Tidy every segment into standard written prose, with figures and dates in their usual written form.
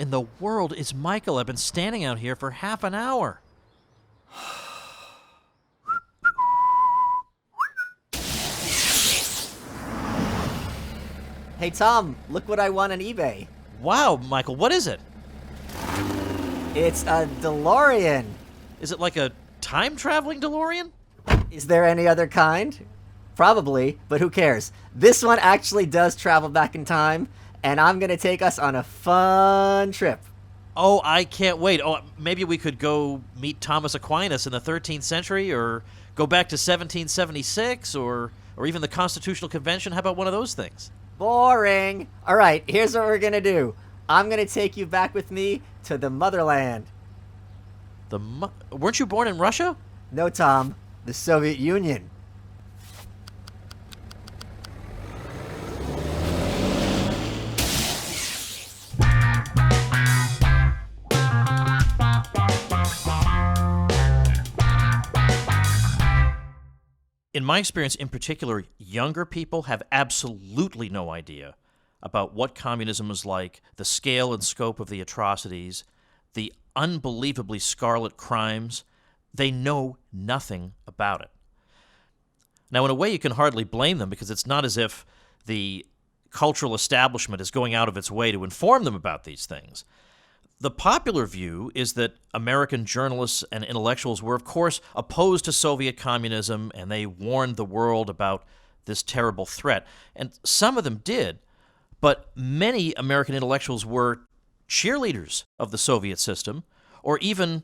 in the world is Michael? I've been standing out here for half an hour. Hey, Tom, look what I won on eBay. Wow, Michael, what is it? It's a DeLorean. Is it like a time-traveling DeLorean? Is there any other kind? Probably, but who cares? This one actually does travel back in time, and I'm going to take us on a fun trip. Oh, I can't wait. Oh, maybe we could go meet Thomas Aquinas in the 13th century, or go back to 1776, or even the Constitutional Convention. How about one of those things? Boring. All right, here's what we're going to do. I'm going to take you back with me to the motherland. Weren't you born in Russia? No, Tom. The Soviet Union. In my experience, in particular, younger people have absolutely no idea about what communism is like, the scale and scope of the atrocities, the unbelievably scarlet crimes. They know nothing about it. Now, in a way, you can hardly blame them, because it's not as if the cultural establishment is going out of its way to inform them about these things. The popular view is that American journalists and intellectuals were, of course, opposed to Soviet communism, and they warned the world about this terrible threat. And some of them did, but many American intellectuals were cheerleaders of the Soviet system, or even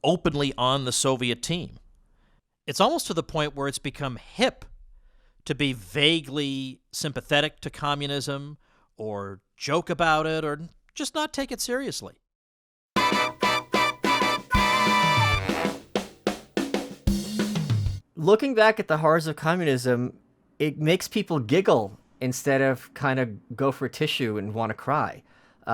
openly on the Soviet team. It's almost to the point where it's become hip to be vaguely sympathetic to communism, or joke about it, or just not take it seriously. Looking back at the horrors of communism, it makes people giggle instead of kind of go for tissue and want to cry.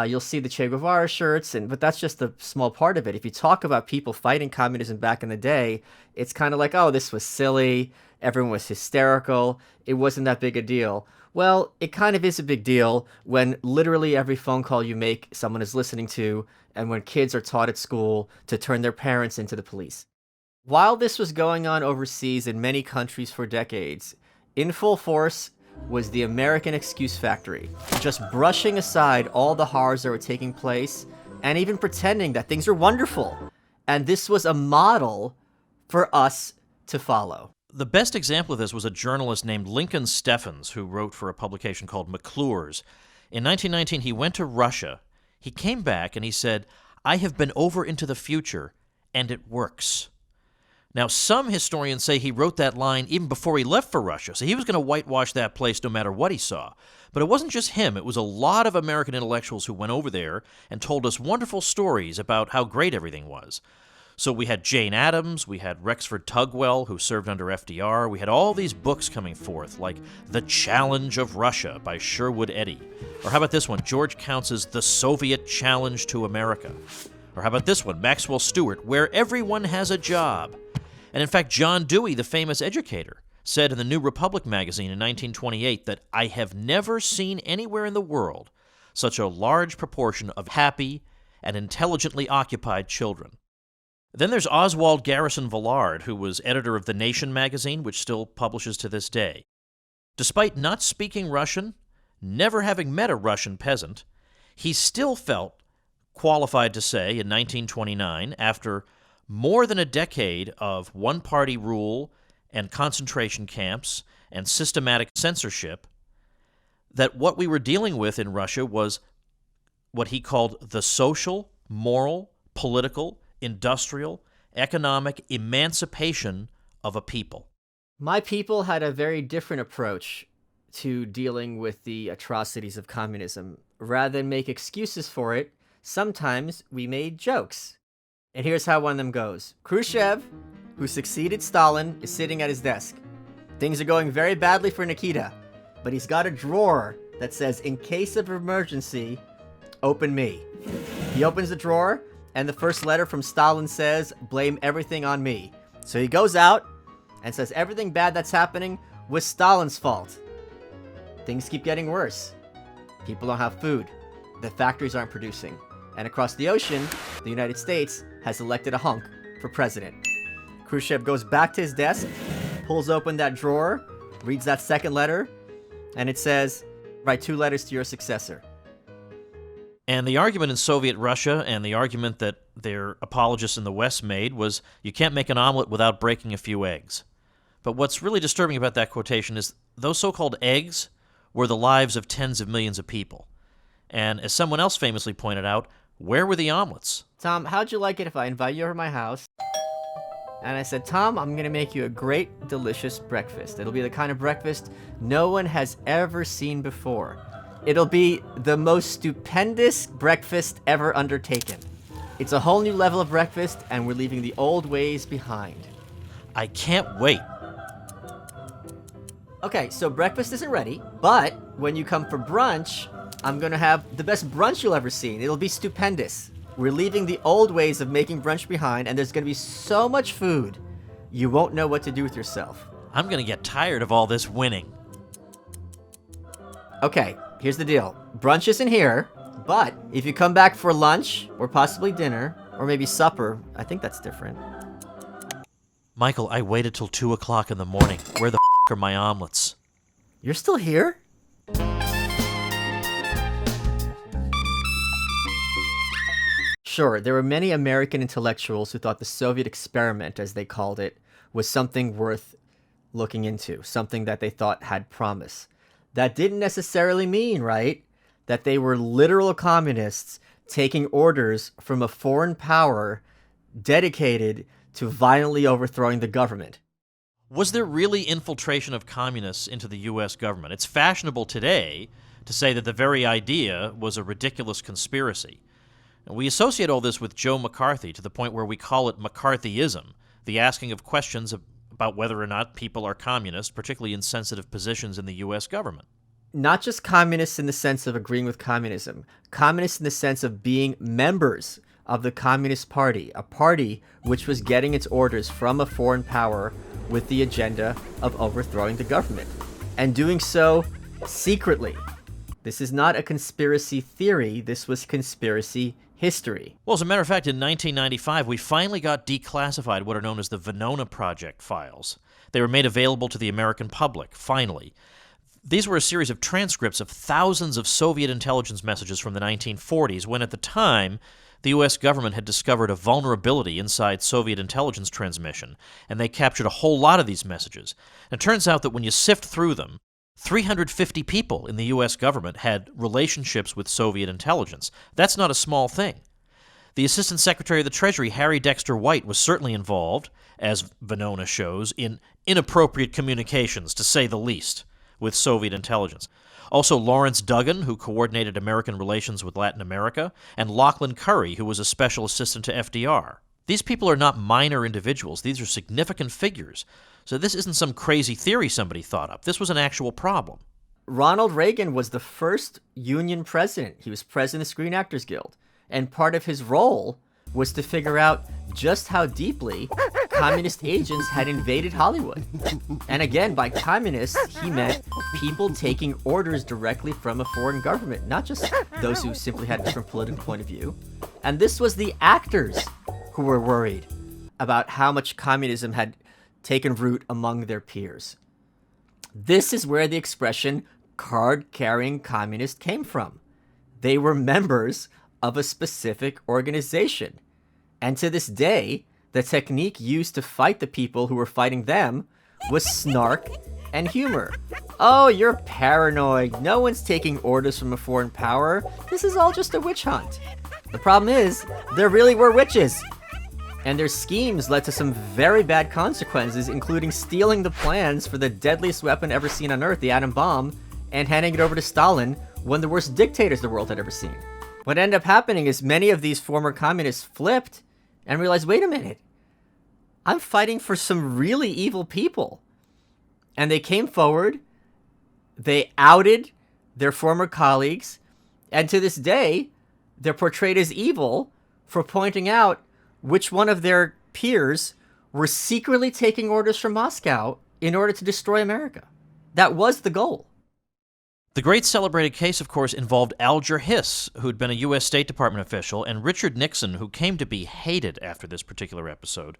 You'll see the Che Guevara shirts, but that's just a small part of it. If you talk about people fighting communism back in the day, it's kind of like, oh, this was silly, everyone was hysterical, it wasn't that big a deal. Well, it kind of is a big deal when literally every phone call you make, someone is listening to, and when kids are taught at school to turn their parents into the police. While this was going on overseas in many countries for decades, in full force was the American excuse factory, just brushing aside all the horrors that were taking place and even pretending that things are wonderful. And this was a model for us to follow. The best example of this was a journalist named Lincoln Steffens, who wrote for a publication called McClure's. In 1919, he went to Russia. He came back and he said, "I have been over into the future, and it works." Now, some historians say he wrote that line even before he left for Russia, so he was going to whitewash that place no matter what he saw. But it wasn't just him. It was a lot of American intellectuals who went over there and told us wonderful stories about how great everything was. So we had Jane Addams, we had Rexford Tugwell, who served under FDR, we had all these books coming forth, like The Challenge of Russia by Sherwood Eddy. Or how about this one, George Counts's The Soviet Challenge to America. Or how about this one, Maxwell Stewart, Where Everyone Has a Job. And in fact, John Dewey, the famous educator, said in the New Republic magazine in 1928 that I have never seen anywhere in the world such a large proportion of happy and intelligently occupied children. Then there's Oswald Garrison Villard, who was editor of The Nation magazine, which still publishes to this day. Despite not speaking Russian, never having met a Russian peasant, he still felt qualified to say in 1929, after more than a decade of one-party rule and concentration camps and systematic censorship, that what we were dealing with in Russia was what he called the social, moral, political, industrial, economic emancipation of a people. My people had a very different approach to dealing with the atrocities of communism. Rather than make excuses for it, sometimes we made jokes. And here's how one of them goes. Khrushchev, who succeeded Stalin, is sitting at his desk. Things are going very badly for Nikita, but he's got a drawer that says, in case of emergency, open me. He opens the drawer, and the first letter from Stalin says, blame everything on me. So he goes out and says everything bad that's happening was Stalin's fault. Things keep getting worse. People don't have food. The factories aren't producing. And across the ocean, the United States has elected a hunk for president. Khrushchev goes back to his desk, pulls open that drawer, reads that second letter, and it says, write 2 letters to your successor. And the argument in Soviet Russia, and the argument that their apologists in the West made, was you can't make an omelet without breaking a few eggs. But what's really disturbing about that quotation is those so-called eggs were the lives of tens of millions of people. And as someone else famously pointed out, where were the omelets? Tom, how'd you like it if I invite you over to my house? And I said, Tom, I'm going to make you a great, delicious breakfast. It'll be the kind of breakfast no one has ever seen before. It'll be the most stupendous breakfast ever undertaken. It's a whole new level of breakfast, and we're leaving the old ways behind. I can't wait. Okay, so breakfast isn't ready, but when you come for brunch, I'm going to have the best brunch you'll ever see. It'll be stupendous. We're leaving the old ways of making brunch behind, and there's going to be so much food, you won't know what to do with yourself. I'm going to get tired of all this winning. Okay, here's the deal. Brunch isn't here, but if you come back for lunch, or possibly dinner, or maybe supper, I think that's different. Michael, I waited till 2 o'clock in the morning. Where the are my omelets? You're still here? Sure, there were many American intellectuals who thought the Soviet experiment, as they called it, was something worth looking into, something that they thought had promise. That didn't necessarily mean, right, that they were literal communists taking orders from a foreign power dedicated to violently overthrowing the government. Was there really infiltration of communists into the U.S. government? It's fashionable today to say that the very idea was a ridiculous conspiracy. And we associate all this with Joe McCarthy to the point where we call it McCarthyism, the asking of questions about whether or not people are communists, particularly in sensitive positions in the U.S. government. Not just communists in the sense of agreeing with communism, communists in the sense of being members of the Communist Party, a party which was getting its orders from a foreign power with the agenda of overthrowing the government, and doing so secretly. This is not a conspiracy theory, this was conspiracy history. Well, as a matter of fact, in 1995, we finally got declassified what are known as the Venona Project files. They were made available to the American public, finally. These were a series of transcripts of thousands of Soviet intelligence messages from the 1940s, when at the time, the U.S. government had discovered a vulnerability inside Soviet intelligence transmission, and they captured a whole lot of these messages. And it turns out that when you sift through them, 350 people in the U.S. government had relationships with Soviet intelligence. That's not a small thing. The Assistant Secretary of the Treasury, Harry Dexter White, was certainly involved, as Venona shows, in inappropriate communications, to say the least, with Soviet intelligence. Also Lawrence Duggan, who coordinated American relations with Latin America, and Lachlan Curry, who was a special assistant to FDR. These people are not minor individuals. These are significant figures. So this isn't some crazy theory somebody thought up. This was an actual problem. Ronald Reagan was the first union president. He was president of the Screen Actors Guild. And part of his role was to figure out just how deeply communist agents had invaded Hollywood. And again, by communists, he meant people taking orders directly from a foreign government, not just those who simply had a different political point of view. And this was the actors who were worried about how much communism had taken root among their peers. This is where the expression card-carrying communist came from. They were members of a specific organization. And to this day, the technique used to fight the people who were fighting them was snark and humor. Oh, you're paranoid. No one's taking orders from a foreign power. This is all just a witch hunt. The problem is, there really were witches. And their schemes led to some very bad consequences, including stealing the plans for the deadliest weapon ever seen on Earth, the atom bomb, and handing it over to Stalin, one of the worst dictators the world had ever seen. What ended up happening is many of these former communists flipped and realized, wait a minute, I'm fighting for some really evil people. And they came forward, they outed their former colleagues, and to this day, they're portrayed as evil for pointing out which one of their peers were secretly taking orders from Moscow in order to destroy America. That was the goal. The great celebrated case, of course, involved Alger Hiss, who'd been a U.S. State Department official, and Richard Nixon, who came to be hated after this particular episode,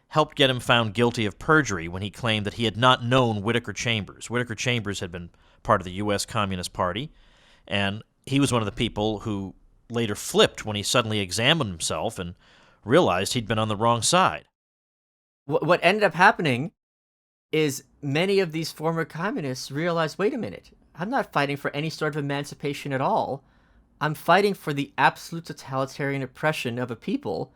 helped get him found guilty of perjury when he claimed that he had not known Whittaker Chambers. Whittaker Chambers had been part of the U.S. Communist Party, and he was one of the people who later flipped when he suddenly examined himself and realized he'd been on the wrong side. What ended up happening is many of these former communists realized, wait a minute, I'm not fighting for any sort of emancipation at all. I'm fighting for the absolute totalitarian oppression of a people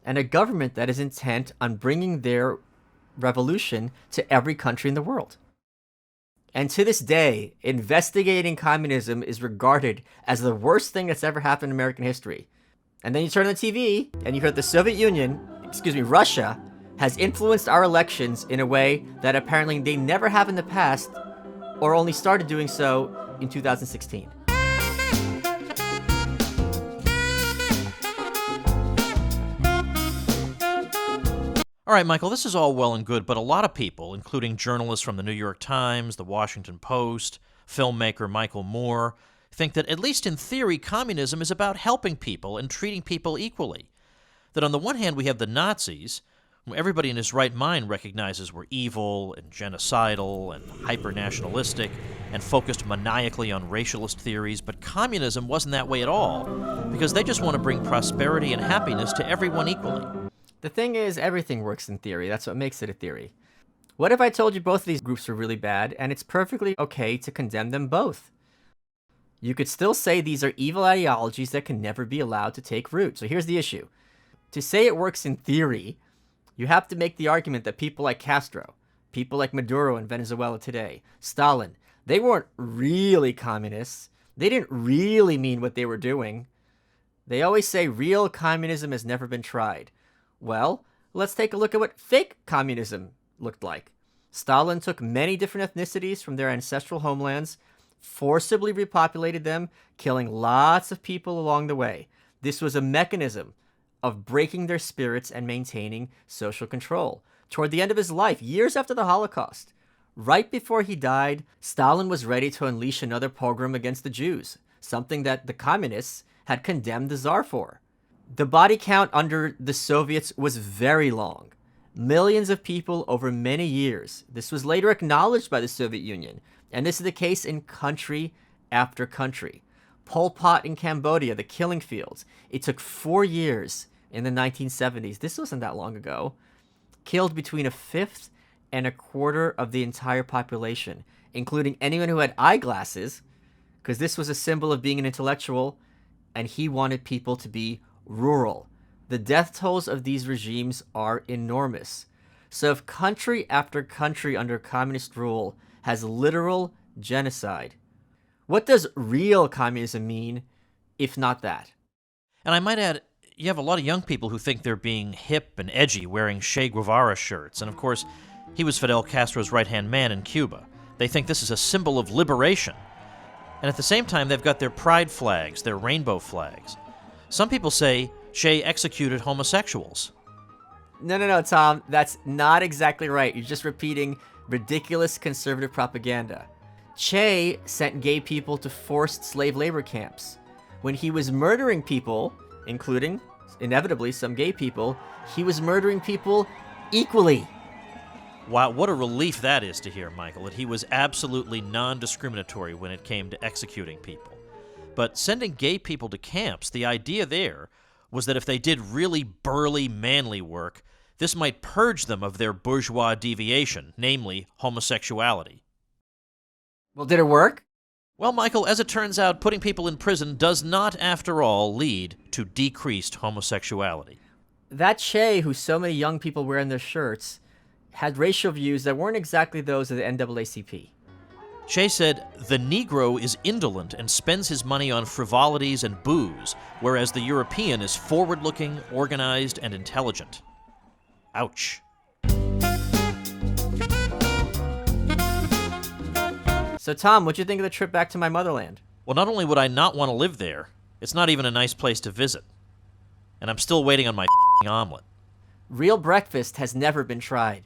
and a government that is intent on bringing their revolution to every country in the world. And to this day, investigating communism is regarded as the worst thing that's ever happened in American history. And then you turn on the TV and you hear the Soviet Union, Russia, has influenced our elections in a way that apparently they never have in the past, or only started doing so in 2016. All right, Michael, this is all well and good, but a lot of people, including journalists from the New York Times, the Washington Post, filmmaker Michael Moore, think that, at least in theory, communism is about helping people and treating people equally. That on the one hand, we have the Nazis, whom everybody in his right mind recognizes were evil and genocidal and hyper-nationalistic and focused maniacally on racialist theories, but communism wasn't that way at all, because they just want to bring prosperity and happiness to everyone equally. The thing is, everything works in theory. That's what makes it a theory. What if I told you both of these groups were really bad, and it's perfectly okay to condemn them both? You could still say these are evil ideologies that can never be allowed to take root. So here's the issue. To say it works in theory, you have to make the argument that people like Castro, people like Maduro in Venezuela today, Stalin, they weren't really communists. They didn't really mean what they were doing. They always say real communism has never been tried. Well, let's take a look at what fake communism looked like. Stalin took many different ethnicities from their ancestral homelands, forcibly repopulated them, killing lots of people along the way. This was a mechanism of breaking their spirits and maintaining social control. Toward the end of his life, years after the Holocaust, right before he died, Stalin was ready to unleash another pogrom against the Jews, something that the communists had condemned the Tsar for. The body count under the Soviets was very long. Millions of people over many years. This was later acknowledged by the Soviet Union, and this is the case in country after country. Pol Pot in Cambodia, the killing fields. It took 4 years in the 1970s. This wasn't that long ago. Killed between a fifth and a quarter of the entire population, including anyone who had eyeglasses, because this was a symbol of being an intellectual, and he wanted people to be rural. The death tolls of these regimes are enormous. So if country after country under communist rule has literal genocide, what does real communism mean, if not that? And I might add, you have a lot of young people who think they're being hip and edgy wearing Che Guevara shirts. And of course, he was Fidel Castro's right-hand man in Cuba. They think this is a symbol of liberation. And at the same time, they've got their pride flags, their rainbow flags. Some people say Che executed homosexuals. No, Tom. That's not exactly right. You're just repeating ridiculous conservative propaganda. Che sent gay people to forced slave labor camps. When he was murdering people, including, inevitably, some gay people, he was murdering people equally. Wow, what a relief that is to hear, Michael, that he was absolutely non-discriminatory when it came to executing people. But sending gay people to camps, the idea there was that if they did really burly, manly work, this might purge them of their bourgeois deviation, namely homosexuality. Well, did it work? Well, Michael, as it turns out, putting people in prison does not, after all, lead to decreased homosexuality. That Che, who so many young people wear in their shirts, had racial views that weren't exactly those of the NAACP. Che said, "The Negro is indolent and spends his money on frivolities and booze, whereas the European is forward-looking, organized, and intelligent." Ouch. So, Tom, what'd you think of the trip back to my motherland? Well, not only would I not want to live there, it's not even a nice place to visit. And I'm still waiting on my omelet. Real breakfast has never been tried.